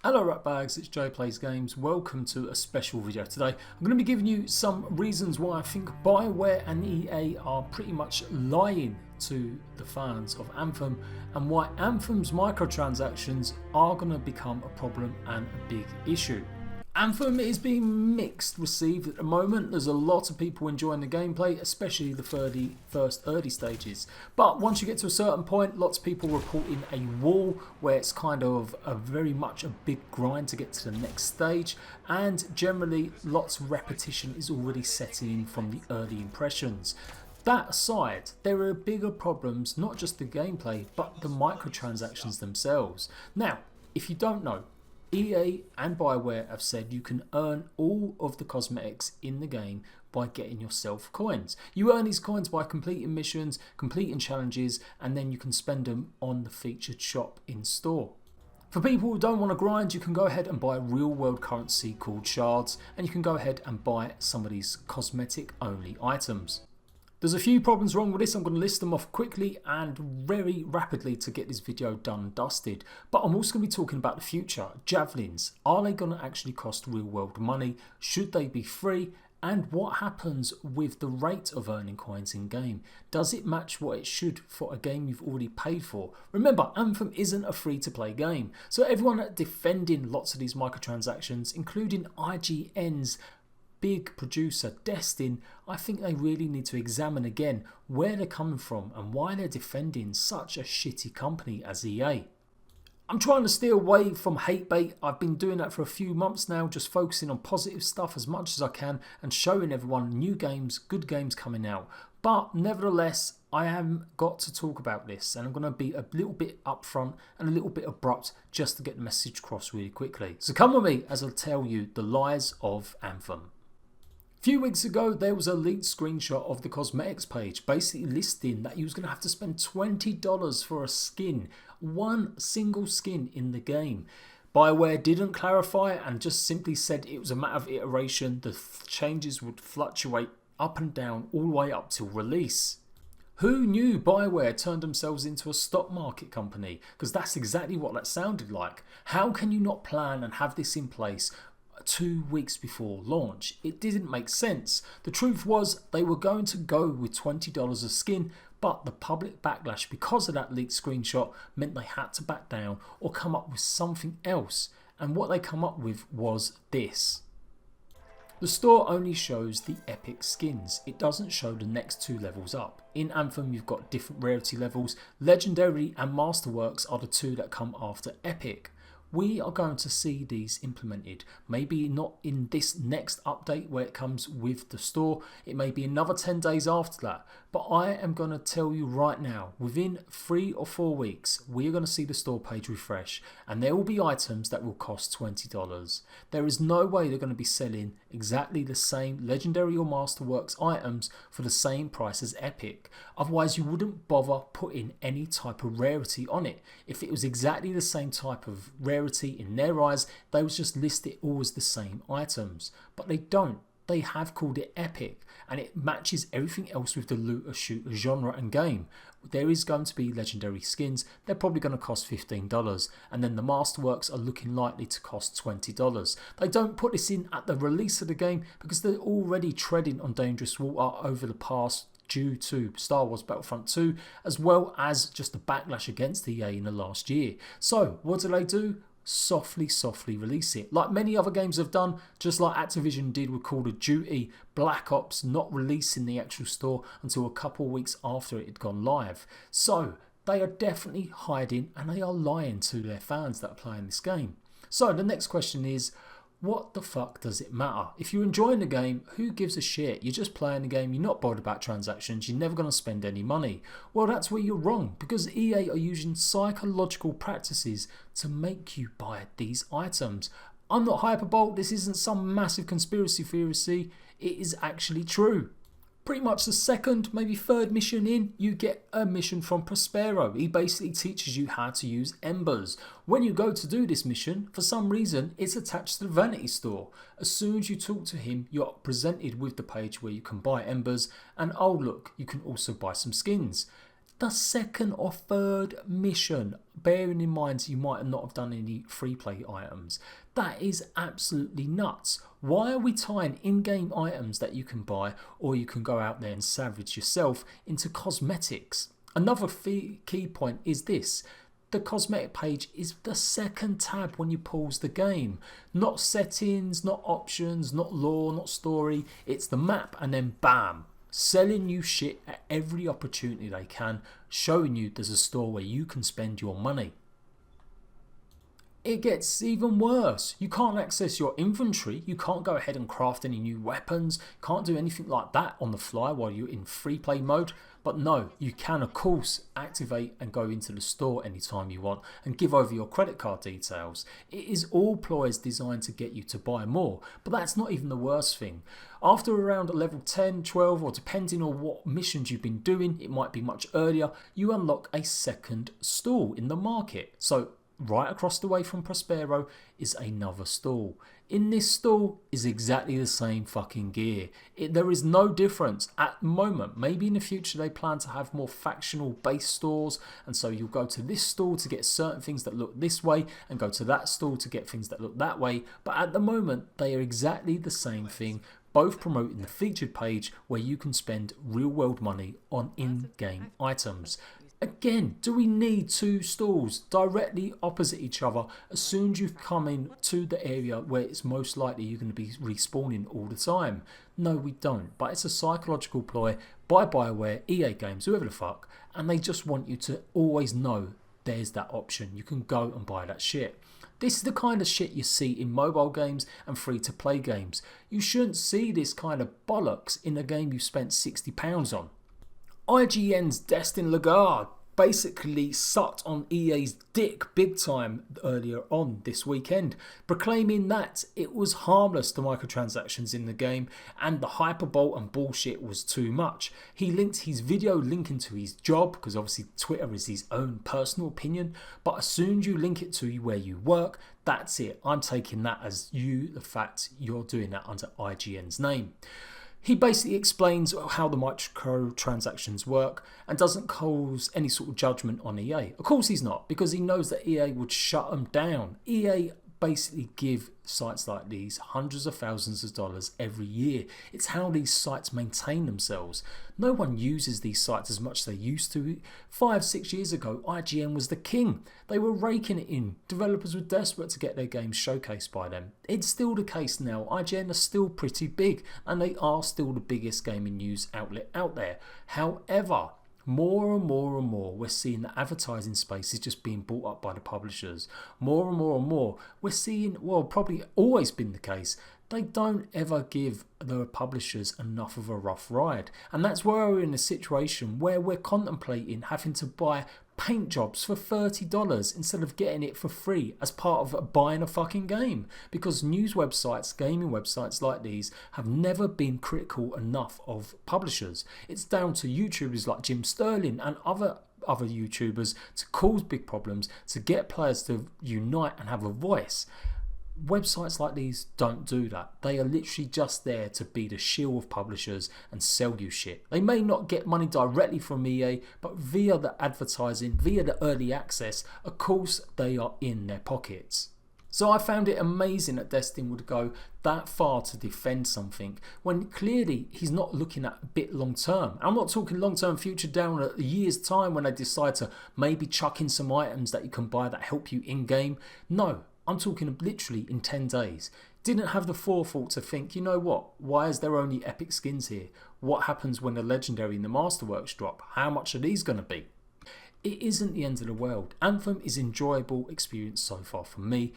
Hello ratbags, it's Jade Plays Games. Welcome to a special video today. I'm going to be giving you some reasons why I think Bioware and EA are pretty much lying to the fans of Anthem and why Anthem's microtransactions are going to become a problem and a big issue. Anthem is being mixed received at the moment. There's a lot of people enjoying the gameplay, especially the first early stages. But once you get to a certain point, lots of people reporting a wall where it's kind of very much a big grind to get to the next stage. And generally, lots of repetition is already setting in from the early impressions. That aside, there are bigger problems, not just the gameplay, but the microtransactions themselves. Now, if you don't know, EA and Bioware have said you can earn all of the cosmetics in the game by getting yourself coins. You earn these coins by completing missions, completing challenges, and then you can spend them on the featured shop in store. For people who don't want to grind, you can go ahead and buy real world currency called shards, and you can go ahead and buy some of these cosmetic only items. There's a few problems wrong with this. I'm going to list them off quickly and very rapidly to get this video done and dusted. But I'm also going to be talking about the future. Javelins, are they going to actually cost real world money? Should they be free? And what happens with the rate of earning coins in game? Does it match what it should for a game you've already paid for? Remember, Anthem isn't a free to play game. So everyone defending lots of these microtransactions, including IGN's big producer Destin, I think they really need to examine again where they're coming from and why they're defending such a shitty company as EA. I'm trying to steer away from hate bait. I've been doing that for a few months now, just focusing on positive stuff as much as I can and showing everyone new games, good games coming out. But nevertheless, I have got to talk about this, and I'm going to be a little bit upfront and a little bit abrupt just to get the message across really quickly. So come with me as I tell you the lies of Anthem. A few weeks ago, there was a leaked screenshot of the cosmetics page basically listing that you was going to have to spend $20 for a skin, one single skin in the game. Bioware didn't clarify and just simply said it was a matter of iteration. The changes would fluctuate up and down all the way up till release. Who knew Bioware turned themselves into a stock market company? Because that's exactly what that sounded like. How can you not plan and have this in place 2 weeks before launch? It didn't make sense. The truth was they were going to go with $20 a skin, but the public backlash because of that leaked screenshot meant they had to back down or come up with something else, and what they come up with was this. The store only shows the epic skins. It doesn't show the next 2 levels up. In Anthem you've got different rarity levels. Legendary and Masterworks are the 2 that come after epic. We are going to see these implemented, maybe not in this next update where it comes with the store, it may be another 10 days after that, but I am going to tell you right now, within 3 or 4 weeks, we are going to see the store page refresh and there will be items that will cost $20. There is no way they're going to be selling exactly the same Legendary or Masterworks items for the same price as Epic, otherwise you wouldn't bother putting any type of rarity on it. If it was exactly the same type of rarity in their eyes, they would just list it all as the same items, but they don't. They have called it epic and it matches everything else with the looter shooter genre and game. There is going to be legendary skins, they're probably going to cost $15, and then the Masterworks are looking likely to cost $20. They don't put this in at the release of the game because they're already treading on dangerous water over the past due to Star Wars Battlefront 2 as well as just the backlash against EA in the last year. So what do? Softly release it, like many other games have done, just like Activision did with Call of Duty, Black Ops not releasing the actual store until a couple of weeks after it had gone live. So they are definitely hiding and they are lying to their fans that are playing this game. So the next question is, what the fuck does it matter? If you're enjoying the game, who gives a shit? You're just playing the game, you're not bothered about transactions, you're never going to spend any money. Well, that's where you're wrong, because EA are using psychological practices to make you buy these items. I'm not hyperbole, this isn't some massive conspiracy theory, it is actually true. Pretty much the second, maybe third mission in, you get a mission from Prospero. He basically teaches you how to use embers. When you go to do this mission, for some reason, it's attached to the vanity store. As soon as you talk to him, you're presented with the page where you can buy embers, and oh look, you can also buy some skins. the second or third mission, bearing in mind you might not have done any free play items. That is absolutely nuts. Why are we tying in-game items that you can buy or you can go out there and salvage yourself into cosmetics? Another key point is this. The cosmetic page is the second tab when you pause the game. Not settings, not options, not lore, not story. It's the map and then bam. Selling you shit at every opportunity they can, showing you there's a store where you can spend your money. It gets even worse. You can't access your inventory. You can't go ahead and craft any new weapons. Can't do anything like that on the fly while you're in free play mode. But no, you can of course activate and go into the store anytime you want and give over your credit card details. It is all ploys designed to get you to buy more. But that's not even the worst thing. After around level 10, 12 or depending on what missions you've been doing, it might be much earlier, you unlock a second stall in the market. So right across the way from Prospero is another stall. In this stall is exactly the same fucking gear. There is no difference at the moment. Maybe in the future they plan to have more factional based stores, and so you'll go to this stall to get certain things that look this way and go to that stall to get things that look that way. But at the moment they are exactly the same thing, both promoting the featured page where you can spend real world money on in-game items. Again, do we need two stalls directly opposite each other as soon as you've come in to the area where it's most likely you're going to be respawning all the time? No, we don't. But it's a psychological ploy by Bioware, EA Games, whoever the fuck, and they just want you to always know there's that option. You can go and buy that shit. This is the kind of shit you see in mobile games and free-to-play games. You shouldn't see this kind of bollocks in a game you spent £60 on. IGN's Destin Lagarde basically sucked on EA's dick big time earlier on this weekend, proclaiming that it was harmless, the microtransactions in the game, and the hyperbole and bullshit was too much. He linked his video linking to his job, because obviously Twitter is his own personal opinion, but as soon as you link it to where you work, that's it. I'm taking that as the fact you're doing that under IGN's name. He basically explains how the microtransactions work and doesn't cause any sort of judgment on EA. Of course he's not, because he knows that EA would shut them down. EA basically give sites like these hundreds of thousands of dollars every year. It's how these sites maintain themselves. No one uses these sites as much as they used to. 5-6 years ago, IGN was the king. They were raking it in. Developers were desperate to get their games showcased by them. It's still the case now. IGN are still pretty big and they are still the biggest gaming news outlet out there. However, more and more and more we're seeing the advertising space is just being bought up by the publishers. More and more and more we're seeing, well, probably always been the case, they don't ever give the publishers enough of a rough ride. And that's where we're in a situation where we're contemplating having to buy paint jobs for $30 instead of getting it for free as part of buying a fucking game, because news websites, gaming websites like these have never been critical enough of publishers. It's down to YouTubers like Jim Sterling and other YouTubers to cause big problems, to get players to unite and have a voice. Websites like these don't do that. They are literally just there to be the shield of publishers and sell you shit. They may not get money directly from EA, but via the advertising, via the early access, of course they are in their pockets. So I found it amazing that Destin would go that far to defend something when clearly he's not looking at a bit long term. I'm not talking long term future down a year's time when they decide to maybe chuck in some items that you can buy that help you in game. No. I'm talking literally in 10 days. Didn't have the forethought to think, you know what, why is there only epic skins here? What happens when the legendary and the masterworks drop? How much are these going to be? It isn't the end of the world. Anthem is an enjoyable experience so far for me.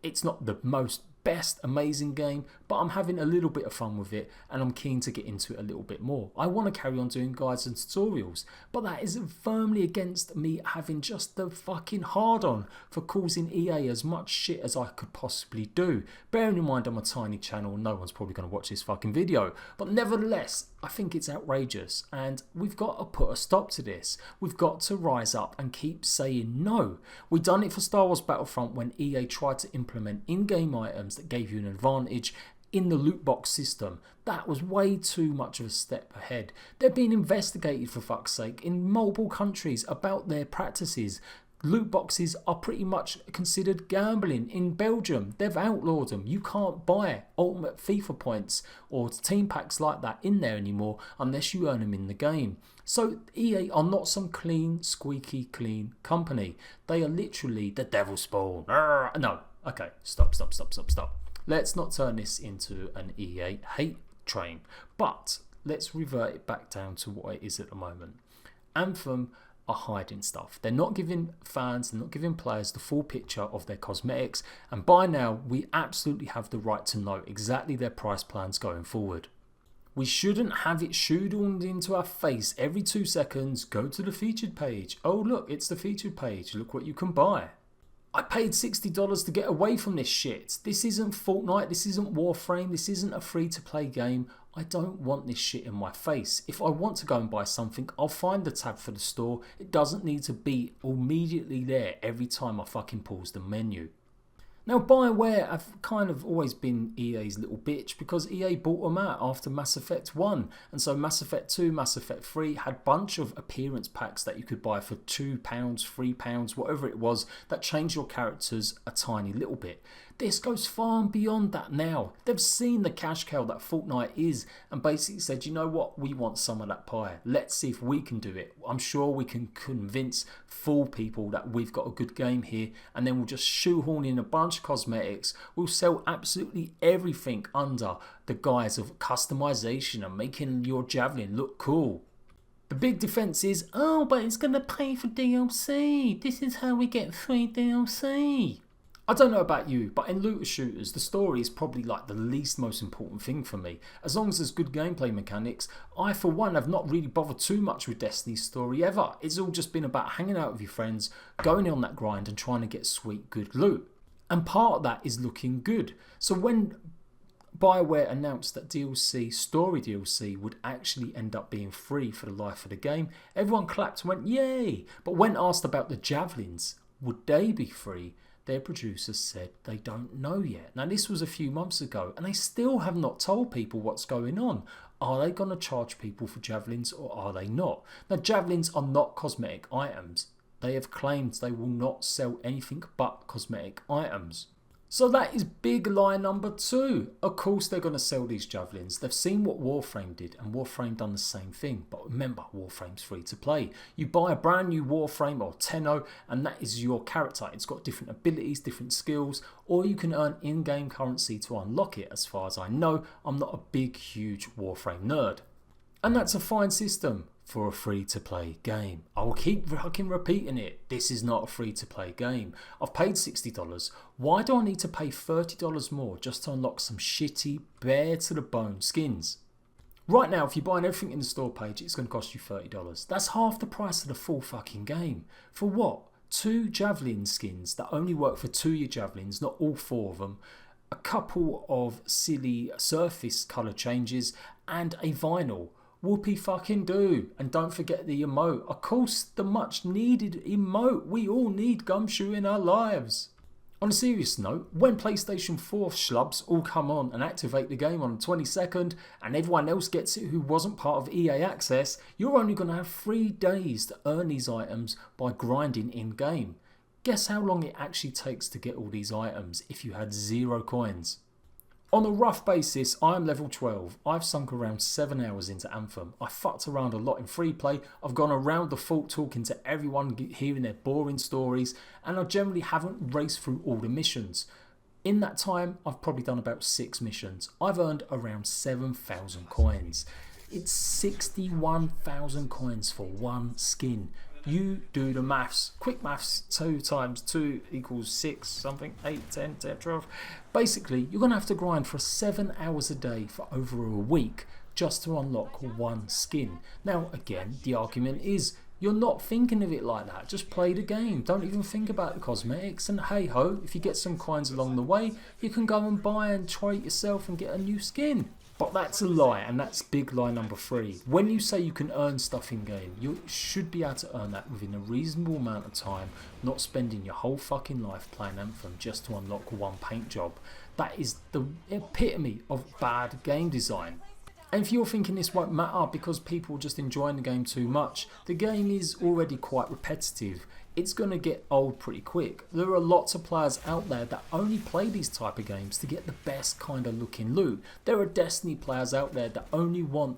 It's not the most best amazing game, but I'm having a little bit of fun with it and I'm keen to get into it a little bit more. I want to carry on doing guides and tutorials, but that is firmly against me having just the fucking hard on for causing EA as much shit as I could possibly do. Bearing in mind I'm a tiny channel, no one's probably going to watch this fucking video, but nevertheless I think it's outrageous and we've got to put a stop to this. We've got to rise up and keep saying no. We done it for Star Wars Battlefront when EA tried to implement in-game items that gave you an advantage in the loot box system. That was way too much of a step ahead. They're being investigated, for fuck's sake, in multiple countries about their practices. Loot boxes are pretty much considered gambling. In Belgium, they've outlawed them. You can't buy ultimate FIFA points or team packs like that in there anymore unless you earn them in the game. So EA are not some clean, squeaky clean company. They are literally the devil's spawn. No, okay, stop. Let's not turn this into an EA hate train, but let's revert it back down to what it is at the moment. Anthem are hiding stuff. They're not giving fans, they're not giving players the full picture of their cosmetics, and by now we absolutely have the right to know exactly their price plans going forward. We shouldn't have it shoehorned into our face every 2 seconds. Go to the featured page. Oh look, it's the featured page. Look what you can buy. I paid $60 to get away from this shit. This isn't Fortnite, this isn't Warframe, this isn't a free-to-play game. I don't want this shit in my face. If I want to go and buy something, I'll find the tab for the store. It doesn't need to be immediately there every time I fucking pause the menu. Now, Bioware have kind of always been EA's little bitch because EA bought them out after Mass Effect 1. And so Mass Effect 2, Mass Effect 3 had a bunch of appearance packs that you could buy for £2, £3, whatever it was, that changed your characters a tiny little bit. This goes far and beyond that now. They've seen the cash cow that Fortnite is and basically said, you know what, we want some of that pie. Let's see if we can do it. I'm sure we can convince fool people that we've got a good game here, and then we'll just shoehorn in a bunch of cosmetics. We'll sell absolutely everything under the guise of customization and making your Javelin look cool. The big defense is, oh, but it's going to pay for DLC. This is how we get free DLC. I don't know about you, but in looter shooters, the story is probably like the least most important thing for me. As long as there's good gameplay mechanics, I for one have not really bothered too much with Destiny's story ever. It's all just been about hanging out with your friends, going on that grind and trying to get sweet good loot. And part of that is looking good. So when Bioware announced that DLC, story DLC, would actually end up being free for the life of the game, everyone clapped and went yay. But when asked about the Javelins, would they be free? Their producers said they don't know yet. Now this was a few months ago and they still have not told people what's going on. Are they going to charge people for Javelins or are they not? Now Javelins are not cosmetic items. They have claimed they will not sell anything but cosmetic items. So that is big lie number 2. Of course they're going to sell these Javelins. They've seen what Warframe did and Warframe done the same thing. But remember, Warframe's free to play. You buy a brand new Warframe or Tenno and that is your character. It's got different abilities, different skills, or you can earn in-game currency to unlock it. As far as I know, I'm not a big, huge Warframe nerd. And that's a fine system for a free-to-play game. I will keep fucking repeating it. This is not a free-to-play game. I've paid $60. Why do I need to pay $30 more just to unlock some shitty, bare-to-the-bone skins? Right now, if you're buying everything in the store page, it's going to cost you $30. That's half the price of the full fucking game. For what? 2 Javelin skins that only work for 2 of your Javelins, not all 4 of them. A couple of silly surface colour changes and a vinyl. Whoopie fucking do. And don't forget the emote. Of course, the much needed emote. We all need Gumshoe in our lives. On a serious note, when PlayStation 4 schlubs all come on and activate the game on the 22nd and everyone else gets it who wasn't part of EA Access, you're only going to have 3 days to earn these items by grinding in-game. Guess how long it actually takes to get all these items if you had 0 coins? On a rough basis, I am level 12. I've sunk around 7 hours into Anthem. I fucked around a lot in free play. I've gone around the fort talking to everyone, hearing their boring stories, and I generally haven't raced through all the missions. In that time, I've probably done about 6 missions. I've earned around 7,000 coins. It's 61,000 coins for 1 skin. You do the maths. Quick maths. 2 times 2 equals 6 something. 8, 10, 12. Basically, you're going to have to grind for 7 hours a day for over a week just to unlock 1 skin. Now, again, the argument is you're not thinking of it like that. Just play the game. Don't even think about the cosmetics. And hey ho, if you get some coins along the way, you can go and buy and try it yourself and get a new skin. But that's a lie, and that's big lie number 3. When you say you can earn stuff in game, you should be able to earn that within a reasonable amount of time, not spending your whole fucking life playing Anthem just to unlock one paint job. That is the epitome of bad game design. And if you're thinking this won't matter because people are just enjoying the game too much, the game is already quite repetitive. It's going to get old pretty quick. There are lots of players out there that only play these type of games to get the best kind of looking loot. There are Destiny players out there that only want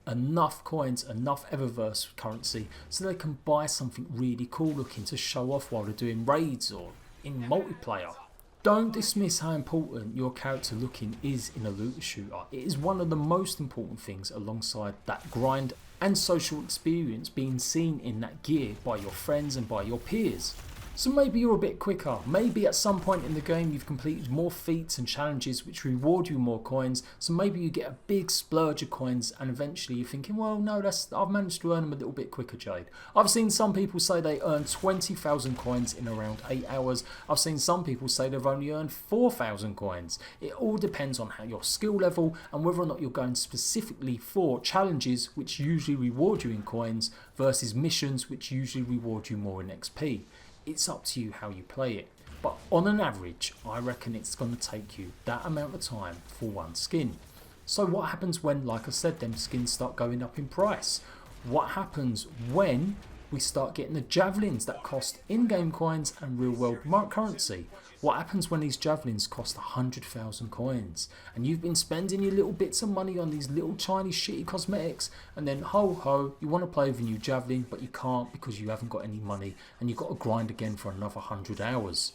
enough coins, enough Eververse currency so they can buy something really cool looking to show off while they're doing raids or in multiplayer. Don't dismiss how important your character looking is in a looter shooter. It is one of the most important things alongside that grind and social experience being seen in that gear by your friends and by your peers. So maybe you're a bit quicker, maybe at some point in the game you've completed more feats and challenges which reward you more coins, so maybe you get a big splurge of coins and eventually you're thinking, well no, I've managed to earn them a little bit quicker, Jade. I've seen some people say they earn 20,000 coins in around 8 hours, I've seen some people say they've only earned 4,000 coins. It all depends on how your skill level and whether or not you're going specifically for challenges which usually reward you in coins versus missions which usually reward you more in XP. It's up to you how you play it, but on an average I reckon it's going to take you that amount of time for one skin. So what happens when, like I said, them skins start going up in price? What happens when we start getting the Javelins that cost in-game coins and real world currency? What happens when these Javelins cost 100,000 coins and you've been spending your little bits of money on these little tiny shitty cosmetics, and then ho ho, you want to play with a new Javelin but you can't because you haven't got any money and you've got to grind again for another 100 hours.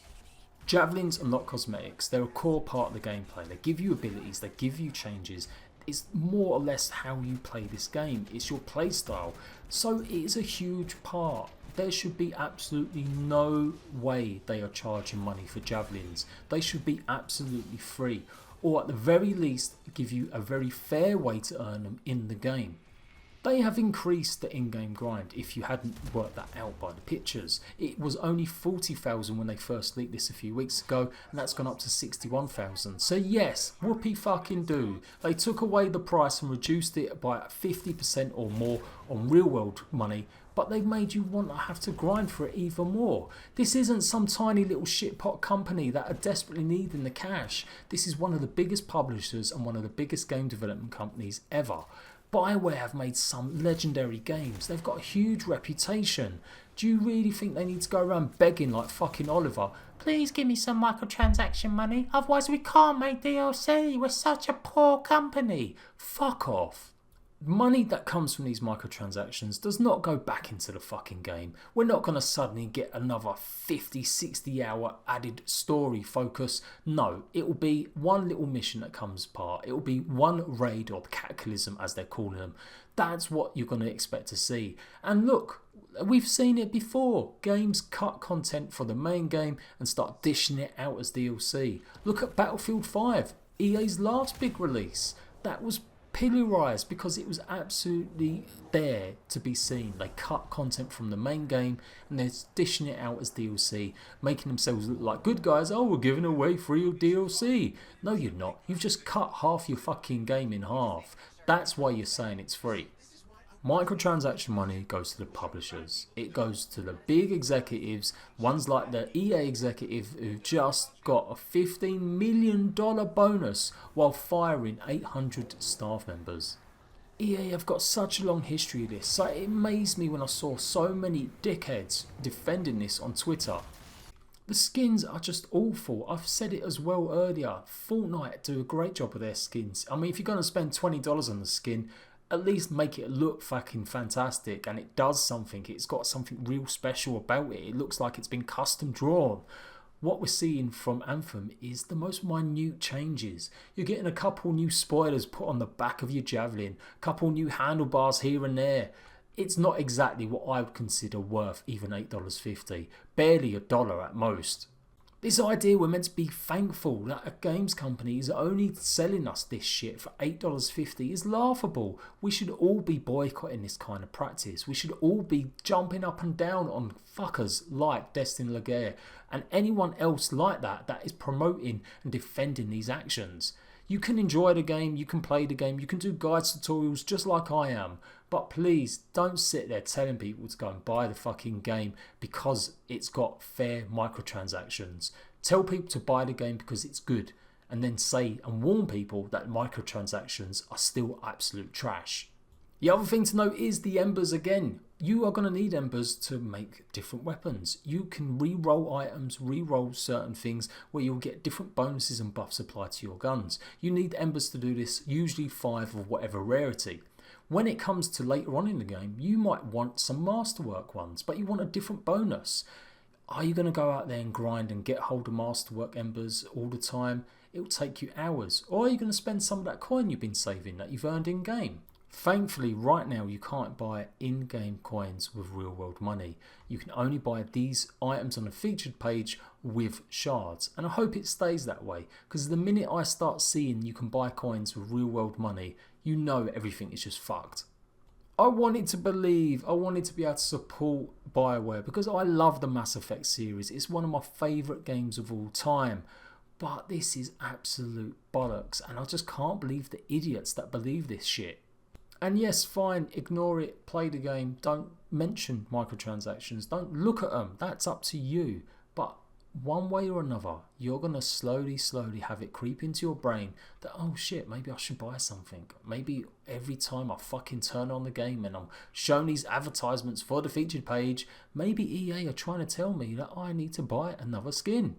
Javelins are not cosmetics, they're a core part of the gameplay. They give you abilities, they give you changes. It's more or less how you play this game, it's your playstyle, so it is a huge part. There should be absolutely no way they are charging money for Javelins. They should be absolutely free, or at the very least give you a very fair way to earn them in the game. They have increased the in-game grind if you hadn't worked that out by the pictures. It was only 40,000 when they first leaked this a few weeks ago, and that's gone up to 61,000. So yes, whoopee fucking do. They took away the price and reduced it by 50% or more on real world money, but they've made you want to have to grind for it even more. This isn't some tiny little shitpot company that are desperately needing the cash. This is one of the biggest publishers and one of the biggest game development companies ever. Bioware have made some legendary games. They've got a huge reputation. Do you really think they need to go around begging like fucking Oliver, please give me some microtransaction money, otherwise we can't make DLC, we're such a poor company? Fuck off. Money that comes from these microtransactions does not go back into the fucking game. We're not going to suddenly get another 50, 60 hour added story focus. No, it will be one little mission that comes part. It will be one raid or the cataclysm as they're calling them. That's what you're going to expect to see. And look, we've seen it before. Games cut content for the main game and start dishing it out as DLC. Look at Battlefield 5, EA's last big release. That was pillarized because it was absolutely there to be seen. They cut content from the main game and they're dishing it out as DLC, making themselves look like good guys. Oh, we're giving away free DLC. No, you're not. You've just cut half your fucking game in half. That's why you're saying it's free. Microtransaction money goes to the publishers. It goes to the big executives, ones like the EA executive who just got a $15 million bonus while firing 800 staff members. EA have got such a long history of this, so it amazed me when I saw so many dickheads defending this on Twitter. The skins are just awful. I've said it as well earlier. Fortnite do a great job with their skins. I mean, if you're going to spend $20 on the skin, at least make it look fucking fantastic, and it does something. It's got something real special about it. It looks like it's been custom drawn. What we're seeing from Anthem is the most minute changes. You're getting a couple new spoilers put on the back of your Javelin, a couple new handlebars here and there. It's not exactly what I would consider worth even $8.50, barely $1 at most. This idea we're meant to be thankful that a games company is only selling us this shit for $8.50 is laughable. We should all be boycotting this kind of practice. We should all be jumping up and down on fuckers like Destin Laguerre and anyone else like that that is promoting and defending these actions. You can enjoy the game, you can play the game, you can do guides, tutorials just like I am. But please don't sit there telling people to go and buy the fucking game because it's got fair microtransactions. Tell people to buy the game because it's good, and then say and warn people that microtransactions are still absolute trash. The other thing to note is the embers again. You are going to need embers to make different weapons. You can re-roll items, re-roll certain things where you'll get different bonuses and buffs applied to your guns. You need embers to do this, usually 5 of whatever rarity. When it comes to later on in the game, you might want some masterwork ones, but you want a different bonus. Are you going to go out there and grind and get hold of masterwork embers all the time? It'll take you hours. Or are you going to spend some of that coin you've been saving that you've earned in game? Thankfully, right now you can't buy in-game coins with real-world money. You can only buy these items on a featured page with shards, and I hope it stays that way, because the minute I start seeing you can buy coins with real-world money, you know everything is just fucked. I wanted to believe, I wanted to be able to support Bioware because I love the Mass Effect series. It's one of my favourite games of all time. But this is absolute bollocks, and I just can't believe the idiots that believe this shit. And yes, fine, ignore it, play the game, don't mention microtransactions, don't look at them, that's up to you. But one way or another, you're going to slowly have it creep into your brain that, oh shit, maybe I should buy something. Maybe every time I fucking turn on the game and I'm shown these advertisements for the featured page, maybe EA are trying to tell me that I need to buy another skin.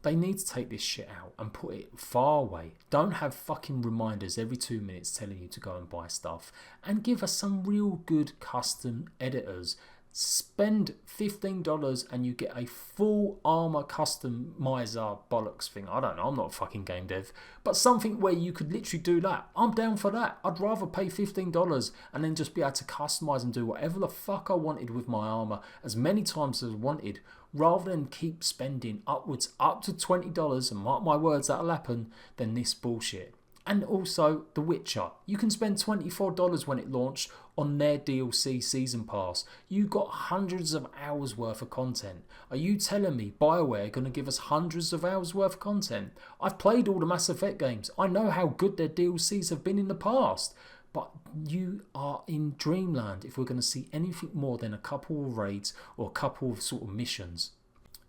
They need to take this shit out and put it far away. Don't have fucking reminders every 2 minutes telling you to go and buy stuff. And give us some real good custom editors. Spend $15 and you get a full armor customizer bollocks thing. I don't know, I'm not a fucking game dev. But something where you could literally do that. I'm down for that. I'd rather pay $15 and then just be able to customize and do whatever the fuck I wanted with my armor as many times as I wanted, rather than keep spending upwards up to $20, and mark my words, that'll happen, than this bullshit. And also The Witcher. You can spend $24 when it launched on their DLC season pass. You got hundreds of hours worth of content. Are you telling me Bioware are going to give us hundreds of hours worth of content? I've played all the Mass Effect games. I know how good their DLCs have been in the past. But you are in dreamland if we're going to see anything more than a couple of raids or a couple of sort of missions.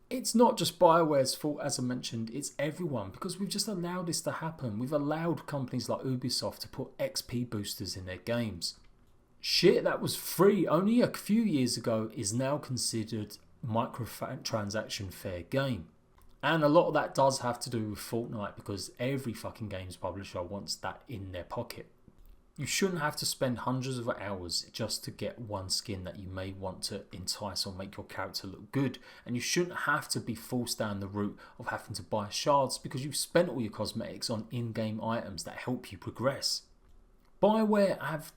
It's not just Bioware's fault, as I mentioned, it's everyone, because we've just allowed this to happen. We've allowed companies like Ubisoft to put XP boosters in their games. Shit that was free only a few years ago is now considered microtransaction fair game. And a lot of that does have to do with Fortnite, because every fucking games publisher wants that in their pocket. You shouldn't have to spend hundreds of hours just to get one skin that you may want to entice or make your character look good. And you shouldn't have to be forced down the route of having to buy shards because you've spent all your cosmetics on in-game items that help you progress. Bioware have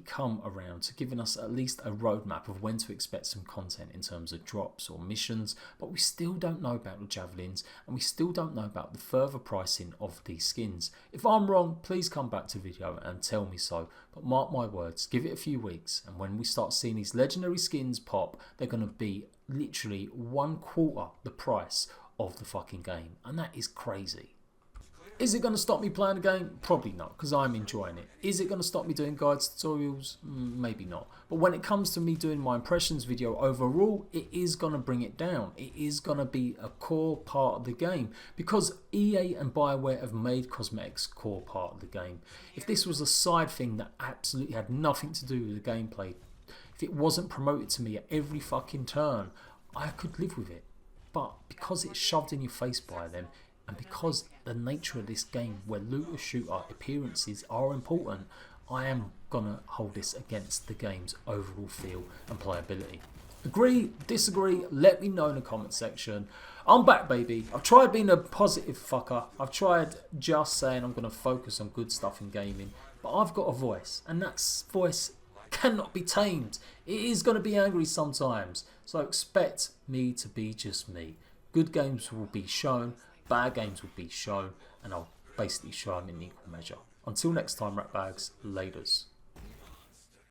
come around to giving us at least a roadmap of when to expect some content in terms of drops or missions, but we still don't know about the Javelins, and we still don't know about the further pricing of these skins. If I'm wrong, please come back to video and tell me so, but mark my words, give it a few weeks, and when we start seeing these legendary skins pop, they're going to be literally 1/4 the price of the fucking game, and that is crazy. Is it going to stop me playing the game? Probably not, because I'm enjoying it. Is it going to stop me doing guides, tutorials? Maybe not. But when it comes to me doing my impressions video overall, it is going to bring it down. It is going to be a core part of the game, because EA and Bioware have made cosmetics core part of the game. If this was a side thing that absolutely had nothing to do with the gameplay, if it wasn't promoted to me at every fucking turn, I could live with it. But because it's shoved in your face by them, and because the nature of this game where looter shooter appearances are important, I am gonna hold this against the game's overall feel and playability. Agree, disagree, let me know in the comment section. I'm back, baby. I've tried being a positive fucker. I've tried just saying I'm gonna focus on good stuff in gaming, but I've got a voice, and that voice cannot be tamed. It is gonna be angry sometimes, so expect me to be just me. Good games will be shown, bad games will be shown, and I'll basically show them in equal measure. Until next time, ratbags, laters.